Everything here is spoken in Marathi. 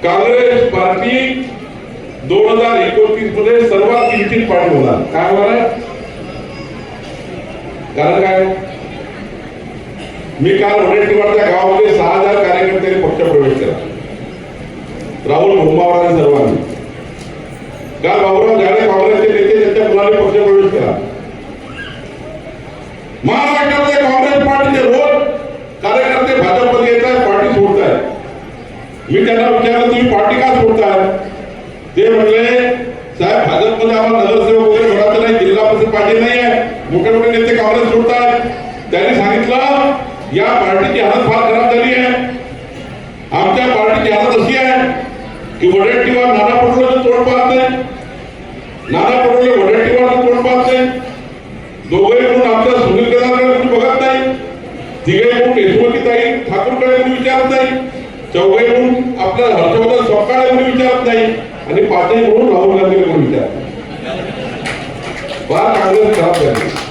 काँग्रेस पार्टी 2029 मध्ये सर्वात किंचित पार्टी होणार. काय होणार? कारण काय? मी काल वडेट्टीवारच्या गावामध्ये 6000 कार्यकर्त्यांनी पक्ष प्रवेश केला. राहुल मुंबावर आणि सर्वांनी. काल बाबूराव झाडे काँग्रेसचे नेते त्यांच्या मुलाने पक्ष प्रवेश केला. महाराष्ट्रामध्ये काँग्रेस पार्टीचे रोज कार्यकर्ते भाजपमध्ये येत आहेत, पार्टी सोडत आहेत. मी त्यांना विचारलं तुम्ही पार्टी का सोडताय? ते म्हणले साहेब भाजपमध्ये आम्हाला नगरसेवक वगैरे भरायचं नाही, जिल्हा परिषद पाहिजे नाही आहे, मोठे मोठे नेते काँग्रेस सोडतात. त्यांनी सांगितलं या पार्टीची हालत फार खराब झाली आहे. आमच्या पार्टीची हालत अशी आहे की वडेट्टीवार नाना पटोलेचं तोंड पाहत नाही, नाना पटोले वडेट्टीवारचं तोंड पाहत नाही, दोघे म्हणून आमच्या सुनील केदारकडे कोणी बघत नाही, तिघे म्हणून यशवंतीताई ठाकूरकडे कोणी विचारत नाही, चौघे म्हणून आपल्या हर्षवर्धन सोपकाळे कोणी विचारत नाही आणि पाचही म्हणून राहुल गांधीकडे कोणी विचारत नाही. फार काँग्रेस खराब झाली.